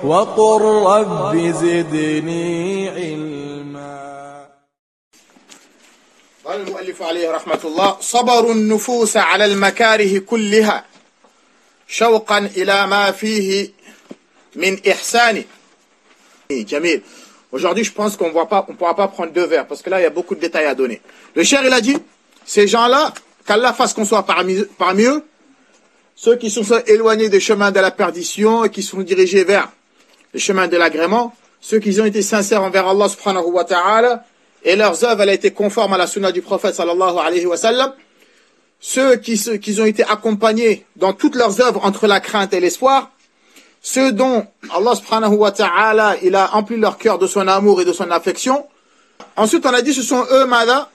وقل رب زدني علما. قال المؤلف عليه رحمة الله: صبروا النفوس على المكاره كلها شوقا إلى ما فيه من إحسان. Jamil. Aujourd'hui, je pense qu'on ne pourra pas prendre deux vers parce que là, il y a beaucoup de détails à donner. Le cher, il a dit, ces gens-là, qu'Allah fasse qu'on soit parmi eux, ceux qui sont éloignés des chemins de la perdition et qui sont dirigés vers le chemin de l'agrément, ceux qui ont été sincères envers Allah subhanahu wa ta'ala, et leurs œuvres, elle a été conforme à la sunna du prophète sallallahu alayhi wa sallam, ceux qui ont été accompagnés dans toutes leurs œuvres entre la crainte et l'espoir, ceux dont Allah subhanahu wa ta'ala, il a empli leur cœur de son amour et de son affection. Ensuite, on a dit, ce sont eux, Mada,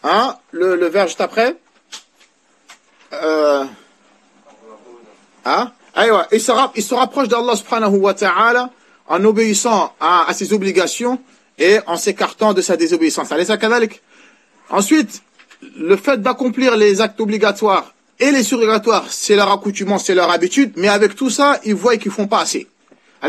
hein, le vers juste après, ils se rapprochent d'Allah subhanahu wa ta'ala en obéissant à ses obligations et en s'écartant de sa désobéissance. Ensuite, le fait d'accomplir les actes obligatoires et les surrogatoires, c'est leur accoutumance, c'est leur habitude, mais avec tout ça, ils voient qu'ils font pas assez. Ça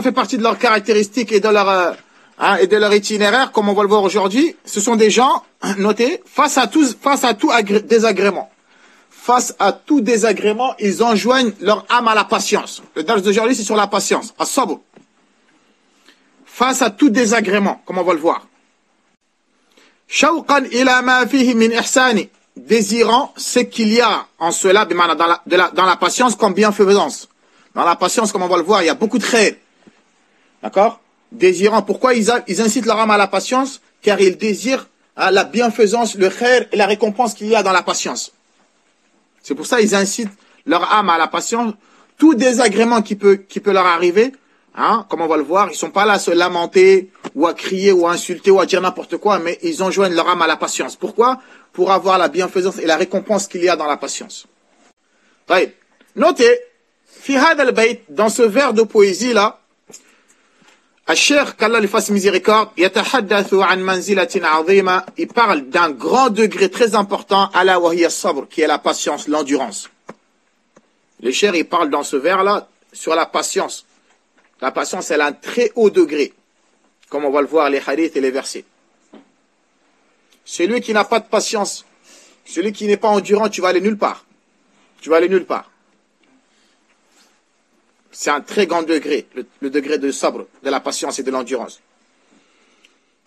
fait partie de leurs caractéristiques et de leur itinéraire, comme on va le voir aujourd'hui. Ce sont des gens, notez, face à tout désagrément. Face à tout désagrément, ils enjoignent leur âme à la patience. Le dars d'aujourd'hui, c'est sur la patience, as-sabr. Face à tout désagrément, comme on va le voir. Shawqan ila ma fihi min ihsani, désirant ce qu'il y a en cela, dans la patience comme bienfaisance. Dans la patience, comme on va le voir, il y a beaucoup de khair. D'accord? Désirant. Pourquoi ils incitent leur âme à la patience? Car ils désirent la bienfaisance, le khair et la récompense qu'il y a dans la patience. C'est pour ça qu'ils incitent leur âme à la patience. Tout désagrément qui peut leur arriver, hein, comme on va le voir, ils sont pas là à se lamenter, ou à crier, ou à insulter, ou à dire n'importe quoi, mais ils enjoignent leur âme à la patience. Pourquoi? Pour avoir la bienfaisance et la récompense qu'il y a dans la patience. Notez, fi hadha al-bayt, dans ce vers de poésie là, Al-Cheikh, qu'Allah lui fasse miséricorde, yatahaddathu an manzilatin azima, il parle d'un grand degré très important, ala wa hiya sabr, qui est la patience, l'endurance. Le Cheikh, il parle dans ce vers là sur la patience. La patience, elle a un très haut degré, comme on va le voir les hadiths et les versets. Celui qui n'a pas de patience, celui qui n'est pas endurant, tu vas aller nulle part. Tu vas aller nulle part. C'est un très grand degré, le degré de sabre, de la patience et de l'endurance.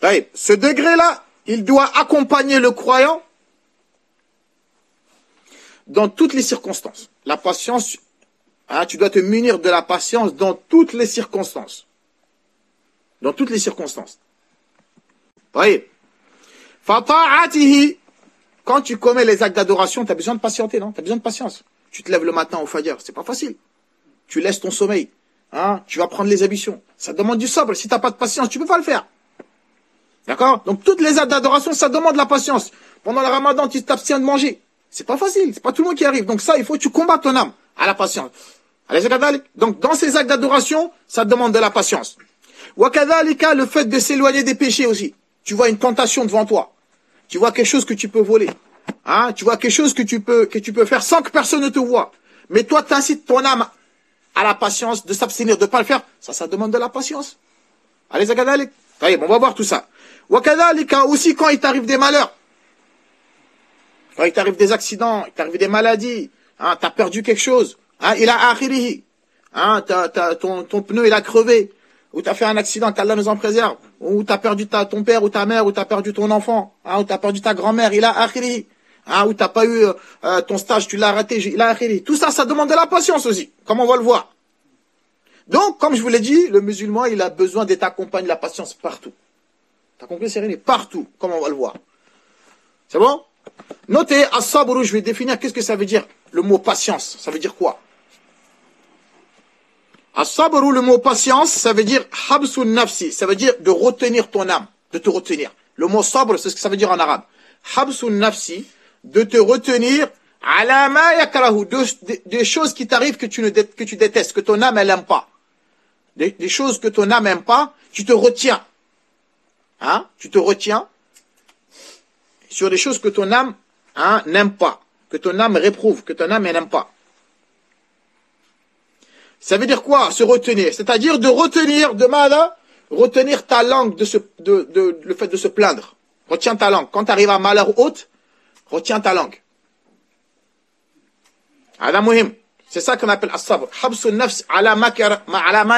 Ce degré-là, il doit accompagner le croyant dans toutes les circonstances. La patience, hein, tu dois te munir de la patience dans toutes les circonstances. Dans toutes les circonstances. Voyez. Fata'atihi, quand tu commets les actes d'adoration, tu as besoin de patienter, non? Tu as besoin de patience. Tu te lèves le matin au fajr, c'est pas facile. Tu laisses ton sommeil, hein? Tu vas prendre les ablutions. Ça demande du sabre. Si tu n'as pas de patience, tu peux pas le faire. D'accord? Donc toutes les actes d'adoration, ça demande de la patience. Pendant le ramadan, tu t'abstiens de manger. C'est pas facile, c'est pas tout le monde qui arrive. Donc ça, il faut que tu combattes ton âme à la patience. Donc dans ces actes d'adoration, ça demande de la patience. Wakadhalika, le fait de s'éloigner des péchés aussi. Tu vois une tentation devant toi. Tu vois quelque chose que tu peux voler. Hein? Tu vois quelque chose que tu peux faire sans que personne ne te voie. Mais toi, tu incites ton âme à la patience, de s'abstenir, de ne pas le faire. Ça demande de la patience. Allez, Zagadalik. On va voir tout ça. Wakadhalika, aussi quand il t'arrive des malheurs. Quand il t'arrive des accidents, il t'arrive des maladies, hein, t'as perdu quelque chose, hein, il a akhirihi, hein, ton pneu il a crevé, ou t'as fait un accident, qu'Allah nous en préserve, ou t'as perdu ton père ou ta mère, ou t'as perdu ton enfant, hein, ou t'as perdu ta grand-mère, il a akhirihi, hein, ou t'as pas eu ton stage, tu l'as raté, il a akhirihi. Tout ça, ça demande de la patience aussi, comme on va le voir. Donc, comme je vous l'ai dit, le musulman, il a besoin d'être accompagné de la patience partout. T'as compris, Cyril? Partout, comme on va le voir. C'est bon? Notez, as-sabru, je vais définir qu'est-ce que ça veut dire, le mot patience. Ça veut dire quoi? As-sabru, le mot patience, ça veut dire habsun nafsi. Ça veut dire de retenir ton âme, de te retenir. Le mot sabre, c'est ce que ça veut dire en arabe. Habsun nafsi, de te retenir ala ma yakrahu, des choses qui t'arrivent que tu détestes, que ton âme elle aime pas. Des choses que ton âme aime pas, tu te retiens. Hein? Tu te retiens sur des choses que ton âme, hein, n'aime pas, que ton âme réprouve, que ton âme n'aime pas. Ça veut dire quoi? Se retenir. C'est-à-dire de retenir, de mal, retenir ta langue le fait de se plaindre. Retiens ta langue. Quand tu arrives à malheur haute, retiens ta langue. Hada muhim. C'est ça qu'on appelle as-sabr. Habsu nafs ala ma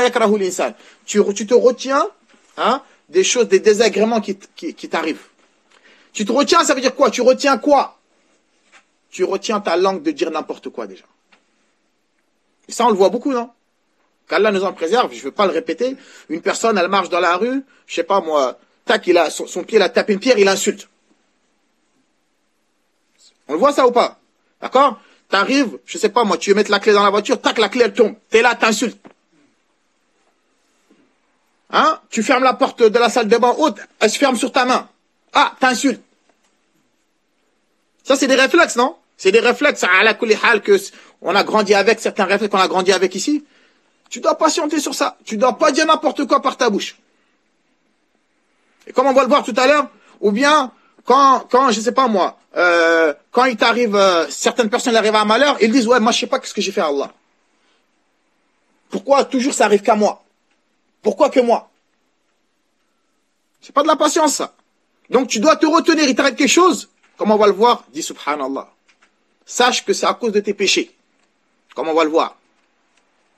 yakrahu l'insan. Tu te retiens, hein, des choses, des désagréments qui t'arrivent. Tu te retiens, ça veut dire quoi? Tu retiens quoi? Tu retiens ta langue de dire n'importe quoi déjà. Et ça, on le voit beaucoup, non? Qu'Allah nous en préserve, je ne veux pas le répéter. Une personne, elle marche dans la rue, je sais pas moi, tac, il a son pied, il a tapé une pierre, il insulte. On le voit ça ou pas? D'accord? T'arrives, je sais pas moi, tu veux mettre la clé dans la voiture, tac, la clé elle tombe. T'es là, t'insultes. Hein? Tu fermes la porte de la salle de bain haute, elle se ferme sur ta main. Ah, t'insultes. Ça, c'est des réflexes, non? C'est des réflexes, à la kulli hal, que on a grandi avec, certains réflexes qu'on a grandi avec ici. Tu dois patienter sur ça. Tu dois pas dire n'importe quoi par ta bouche. Et comme on va le voir tout à l'heure, ou bien, quand, je sais pas moi, quand il t'arrive, certaines personnes arrivent à un malheur, ils disent, ouais, moi, je sais pas ce que j'ai fait à Allah. Pourquoi toujours ça arrive qu'à moi? Pourquoi que moi? C'est pas de la patience, ça. Donc, tu dois te retenir, il t'arrive quelque chose, comme on va le voir, dis subhanallah. Sache que c'est à cause de tes péchés. Comme on va le voir.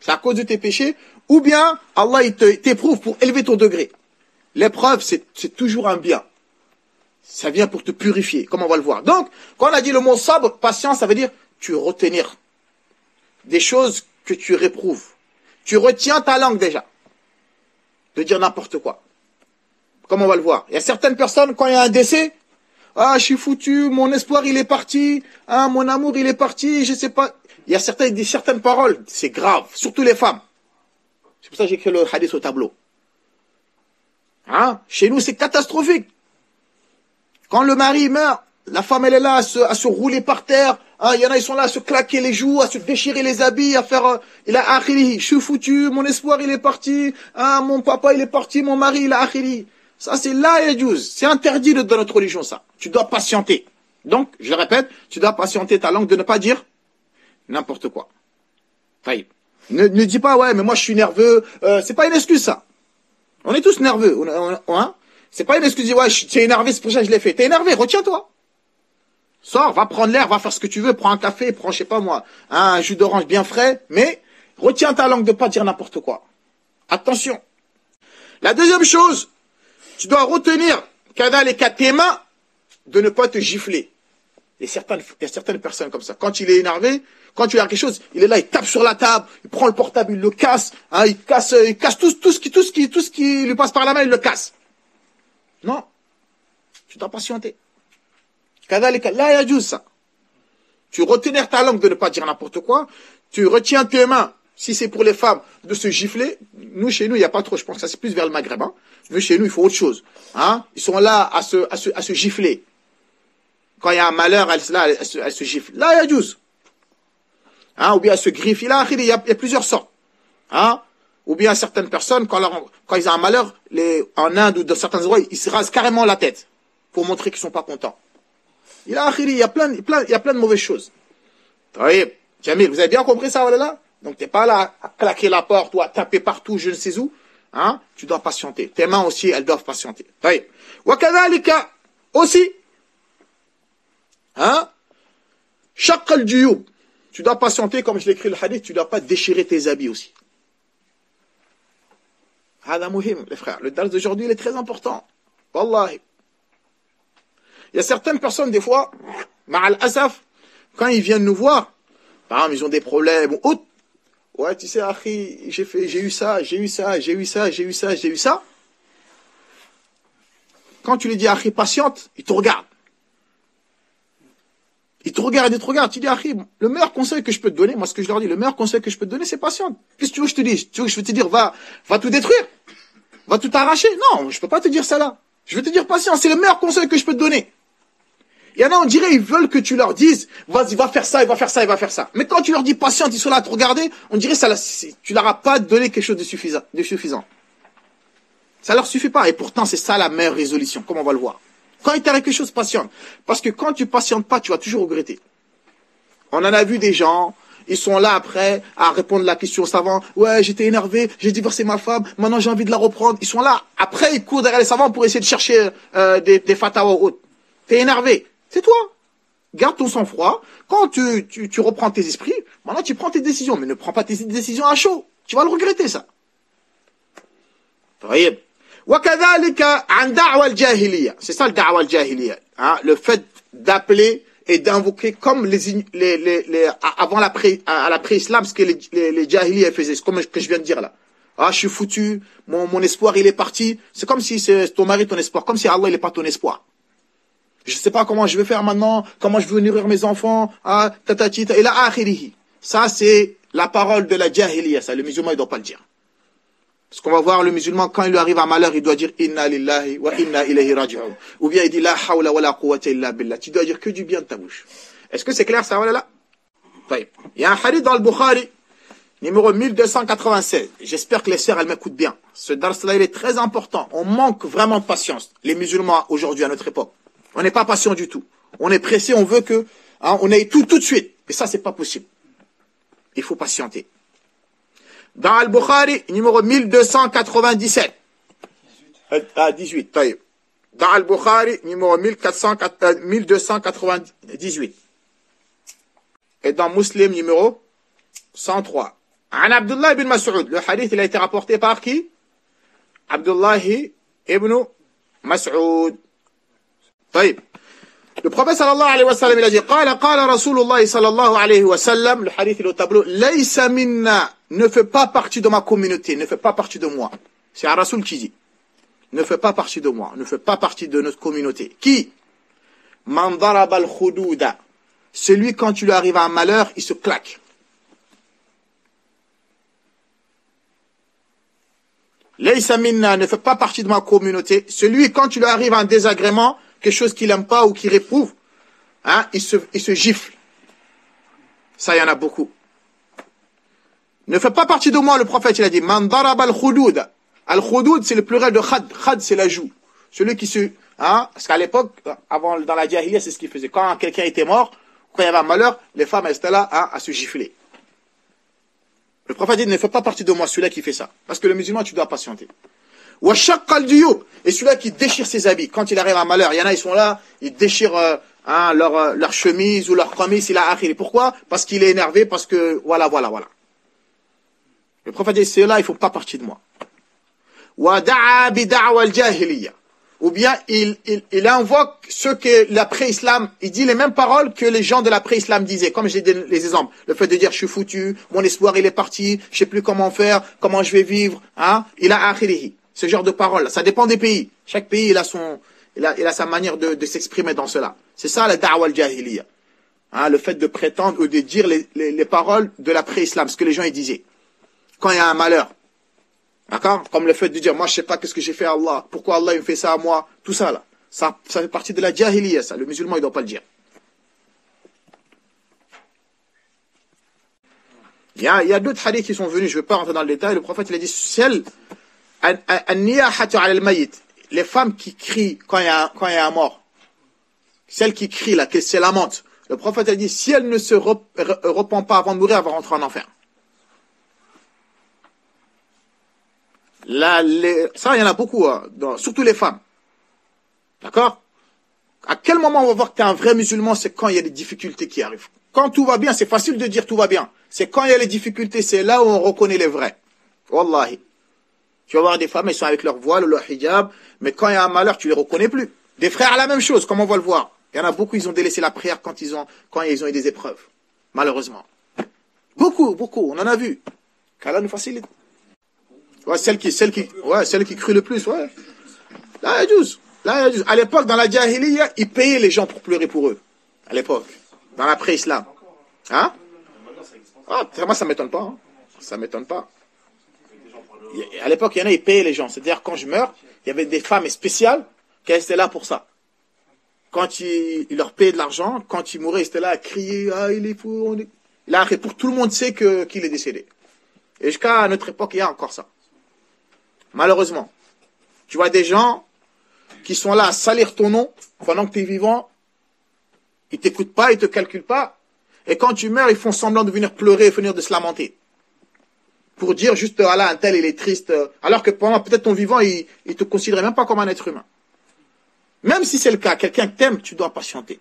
C'est à cause de tes péchés, ou bien, Allah, il t'éprouve pour élever ton degré. L'épreuve, c'est toujours un bien. Ça vient pour te purifier, comme on va le voir. Donc, quand on a dit le mot sabre, patience, ça veut dire, tu retenir des choses que tu réprouves. Tu retiens ta langue déjà. De dire n'importe quoi. Comme on va le voir. Il y a certaines personnes, quand il y a un décès, ah, je suis foutu, mon espoir, il est parti, ah, mon amour, il est parti, je sais pas. Il y a certaines paroles, c'est grave, surtout les femmes. C'est pour ça que j'ai écrit le hadith au tableau. Hein? Chez nous, c'est catastrophique. Quand le mari meurt, la femme, elle est là à se rouler par terre. Hein, il y en a, ils sont là à se claquer les joues, à se déchirer les habits, à faire... il a akhiri, je suis foutu, mon espoir, il est parti. Hein, mon papa, il est parti, mon mari, il a akhiri. Ça, c'est là, yajouz. C'est interdit dans notre religion, ça. Tu dois patienter. Donc, je le répète, tu dois patienter ta langue de ne pas dire n'importe quoi. Faïd. Ne dis pas, ouais, mais moi, je suis nerveux. C'est pas une excuse, ça. On est tous nerveux. Hein? C'est pas une excuse, ouais, tu es énervé, c'est pour ça que je l'ai fait. T'es énervé, retiens-toi. Sors, va prendre l'air, va faire ce que tu veux, prends un café, prends, je sais pas moi, un jus d'orange bien frais, mais retiens ta langue de pas dire n'importe quoi. Attention. La deuxième chose, tu dois retenir, kadhalika tes mains, de ne pas te gifler. Il y a certaines personnes comme ça. Quand il est énervé, quand tu as quelque chose, il est là, il tape sur la table, il prend le portable, il le casse, hein, il casse tout ce qui lui passe par la main, il le casse. Non. Tu dois patienter. Kadhalika, la yajouz ça. Tu retenir ta langue de ne pas dire n'importe quoi. Tu retiens tes mains, si c'est pour les femmes, de se gifler. Nous, chez nous, il n'y a pas trop, je pense que ça c'est plus vers le Maghreb. Hein. Nous, chez nous, il faut autre chose. Hein. Ils sont là à se gifler. Quand il y a un malheur, elle se gifle. La yajouz. Hein, ou bien elle se griffe. Il y a plusieurs sortes. Hein. Ou bien certaines personnes, quand ils ont un malheur, en Inde ou dans certains endroits, ils se rasent carrément la tête pour montrer qu'ils sont pas contents. Il y a plein de mauvaises choses. Oui, Jamil, vous avez bien compris ça, voilà. Donc t'es pas là à claquer la porte ou à taper partout, je ne sais où. Hein? Tu dois patienter. Tes mains aussi, elles doivent patienter. Oui. Wa kadhalika aussi. Hein? Shaqq al-juyub. Tu dois patienter, comme je l'ai écrit le hadith, tu dois pas déchirer tes habits aussi. Hada muhim, les frères. Le dars d'aujourd'hui, il est très important. Wallahi. Il y a certaines personnes, des fois, ma'al asaf, quand ils viennent nous voir, par exemple, ils ont des problèmes ou autres. Ouais, tu sais, Akhi, j'ai eu ça. Quand tu lui dis, Akhi, patiente, il te regarde. Il te regarde. Tu dis, Akhi, le meilleur conseil que je peux te donner, moi, ce que je leur dis, le meilleur conseil que je peux te donner, c'est patiente. Qu'est-ce que tu veux que je te dise? Tu veux que je vais te dire, va tout détruire? Va tout arracher? Non, je peux pas te dire ça là. Je vais te dire patience, c'est le meilleur conseil que je peux te donner. Il y en a, on dirait, ils veulent que tu leur dises, vas-y, va faire ça, il va faire ça, il va faire ça. Mais quand tu leur dis patiente, ils sont là à te regarder, on dirait, tu leur as pas donné quelque chose de suffisant. Ça leur suffit pas. Et pourtant, c'est ça la meilleure résolution, comme on va le voir. Quand il t'arrive quelque chose, patiente. Parce que quand tu patientes pas, tu vas toujours regretter. On en a vu des gens, ils sont là après à répondre à la question au savant. Ouais, j'étais énervé, j'ai divorcé ma femme, maintenant j'ai envie de la reprendre. Ils sont là. Après, ils courent derrière les savants pour essayer de chercher des fatawas ou autres. T'es énervé. C'est toi. Garde ton sang-froid. Quand tu reprends tes esprits, maintenant tu prends tes décisions. Mais ne prends pas tes décisions à chaud. Tu vas le regretter, ça. طيب. وكذلك عن دعوة الجاهلية. C'est ça le da'wa al-jahiliya. Hein? Le fait d'appeler et d'invoquer comme avant la pré-islam, ce que les jahiliya faisaient. C'est comme que je viens de dire là. Ah, je suis foutu, mon espoir il est parti. C'est comme si c'est ton mari ton espoir. Comme si Allah il n'est pas ton espoir. Je ne sais pas comment je vais faire maintenant, comment je vais nourrir mes enfants, ah, tatati, et là, akhirihi. Ça, c'est la parole de la jahiliya, ça. Le musulman, il ne doit pas le dire. Parce qu'on va voir le musulman, quand il lui arrive un malheur, il doit dire inna lillahi wa inna ilayhi raji'un. Ou bien il dit la hawla wa la quwwata illa billah. Tu dois dire que du bien de ta bouche. Est-ce que c'est clair ça? Voilà là. Il y a un hadith dans le Bukhari, numéro 1296. J'espère que les sœurs, elles m'écoutent bien. Ce dars-là, il est très important. On manque vraiment de patience. Les musulmans, aujourd'hui, à notre époque. On n'est pas patient du tout. On est pressé, on veut que, hein, on ait tout de suite. Et ça, c'est pas possible. Il faut patienter. Dans Al-Bukhari, numéro 1297. 18. Dans Al-Bukhari, numéro 1298. Et dans Muslim, numéro 103. An Abdullah ibn Mas'ud. Le hadith, il a été rapporté par qui? Abdullah ibn Mas'ud. طيب. Le prophète sallallahu alayhi wa sallam, il a dit, قال رسول الله صلى الله عليه وسلم, le hadith il est au tableau, ليس منا, ne fait pas partie de ma communauté, ne fait pas partie de moi. C'est un rasoul qui dit, ne fait pas partie de moi, ne fait pas partie de notre communauté. Qui? Man daraba al-khududa. Celui, quand tu lui arrives à un malheur, il se claque. Laysa minna, ne fait pas partie de ma communauté. Celui, quand tu lui arrives à un désagrément, quelque chose qu'il n'aime pas ou qu'il réprouve, hein, il se gifle. Ça, il y en a beaucoup. Ne fait pas partie de moi, le prophète, il a dit, man daraba al-khudud. Al-khudud, c'est le pluriel de khad. Khad, c'est la joue. Celui qui se, hein, parce qu'à l'époque, avant, dans la jahiliya, c'est ce qu'il faisait. Quand quelqu'un était mort, quand il y avait un malheur, les femmes, elles étaient là, hein, à se gifler. Le prophète dit, ne fait pas partie de moi, celui-là qui fait ça. Parce que le musulman, tu dois patienter. Et celui-là qui déchire ses habits. Quand il arrive à un malheur, il y en a, ils sont là, ils déchirent hein, leur chemise ou leur chemise, il a akhiri. Pourquoi? Parce qu'il est énervé, parce que, voilà. Le prophète dit, ceux-là, ils ne font pas partie de moi. Ou bien, il invoque ce que l'après-islam, il dit les mêmes paroles que les gens de l'après-islam disaient. Comme j'ai donné les exemples. Le fait de dire, je suis foutu, mon espoir, il est parti, je sais plus comment faire, comment je vais vivre, hein, il a akhirihi. Ce genre de paroles, ça dépend des pays. Chaque pays, il a sa manière de s'exprimer dans cela. C'est ça la da'wa al-jahiliya. Hein, le fait de prétendre ou de dire les paroles de l'après-islam, ce que les gens y disaient. Quand il y a un malheur. D'accord? Comme le fait de dire, moi je sais pas qu'est-ce que j'ai fait à Allah, pourquoi Allah il me fait ça à moi, tout ça là. Ça fait partie de la jahiliya, ça. Le musulman il doit pas le dire. Il y a d'autres hadiths qui sont venus, je ne vais pas rentrer dans le détail. Le prophète il a dit, les femmes qui crient quand il y a un mort, celles qui crient là, qu'elles se lamentent, le prophète a dit, si elle ne se repent pas avant de mourir, elle va rentrer en enfer. Là, ça, il y en a beaucoup, hein, surtout les femmes. D'accord? À quel moment on va voir que tu es un vrai musulman? C'est quand il y a des difficultés qui arrivent. Quand tout va bien, c'est facile de dire tout va bien. C'est quand il y a les difficultés, c'est là où on reconnaît les vrais. Wallahi. Tu vas voir des femmes, elles sont avec leur voile ou leur hijab, mais quand il y a un malheur, tu les reconnais plus. Des frères, la même chose, comme on va le voir. Il y en a beaucoup, ils ont délaissé la prière quand ils ont eu des épreuves. Malheureusement. Beaucoup, on en a vu. Qu'Allah nous facilite. Ouais, celle qui crie le plus, ouais. Là, il y a à l'époque, dans la jahiliya, ils payaient les gens pour pleurer pour eux. À l'époque. Dans l'après-islam. Hein? Ah, moi, ça m'étonne pas, hein. Ça m'étonne pas. À l'époque, il y en a, ils payaient les gens. C'est-à-dire, quand je meurs, il y avait des femmes spéciales qui étaient là pour ça. Quand ils leur payaient de l'argent, quand ils mouraient, ils étaient là à crier, ah, il est fou, Là, pour tout le monde sait qu'il est décédé. Et jusqu'à notre époque, il y a encore ça. Malheureusement. Tu vois des gens qui sont là à salir ton nom pendant que tu es vivant. Ils t'écoutent pas, ils te calculent pas. Et quand tu meurs, ils font semblant de venir pleurer et venir de se lamenter. Pour dire juste, voilà, un tel, il est triste. Alors que pendant peut-être ton vivant, il te considérait même pas comme un être humain. Même si c'est le cas, quelqu'un que t'aimes, tu dois patienter.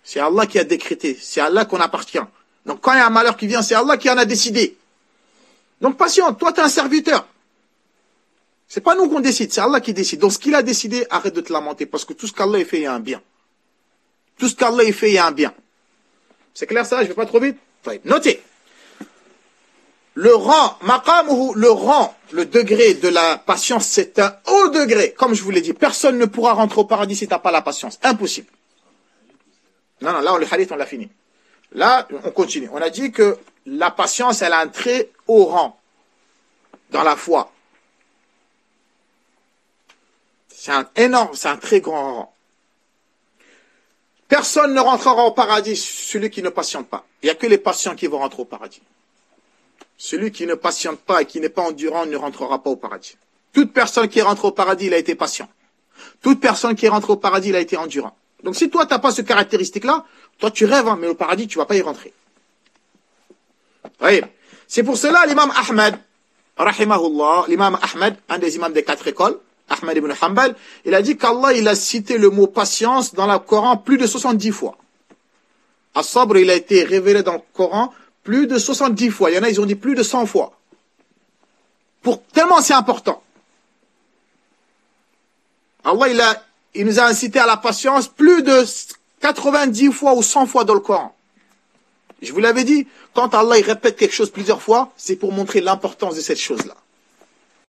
C'est Allah qui a décrété. C'est Allah qu'on appartient. Donc quand il y a un malheur qui vient, c'est Allah qui en a décidé. Donc patiente, toi tu es un serviteur. C'est pas nous qu'on décide, c'est Allah qui décide. Donc ce qu'il a décidé, arrête de te lamenter. Parce que tout ce qu'Allah a fait, il y a un bien. Tout ce qu'Allah a fait, il y a un bien. C'est clair ça? Je vais pas trop vite? Notez. Le rang, maqamuhu, le degré de la patience, c'est un haut degré. Comme je vous l'ai dit, personne ne pourra rentrer au paradis si tu n'as pas la patience. Impossible. Non, là, le hadith, on l'a fini. Là, on continue. On a dit que la patience, elle a un très haut rang dans la foi. C'est un énorme, c'est un très grand rang. Personne ne rentrera au paradis, celui qui ne patiente pas. Il n'y a que les patients qui vont rentrer au paradis. Celui qui ne patiente pas et qui n'est pas endurant ne rentrera pas au paradis. Toute personne qui rentre au paradis, il a été patient. Toute personne qui rentre au paradis, il a été endurant. Donc si toi, tu n'as pas ce caractéristique-là, toi tu rêves, hein, mais au paradis, tu ne vas pas y rentrer. Oui. C'est pour cela l'imam Ahmed, rahimahullah, l'imam Ahmed, un des imams des 4 écoles, Ahmed ibn Hanbal, il a dit qu'Allah, il a cité le mot patience dans le Coran plus de 70 fois. As-Sabr, il a été révélé dans le Coran plus de 70 fois. Il y en a, ils ont dit plus de 100 fois. Tellement c'est important. Allah, il nous a incité à la patience plus de 90 fois ou 100 fois dans le Coran. Je vous l'avais dit, quand Allah il répète quelque chose plusieurs fois, c'est pour montrer l'importance de cette chose-là.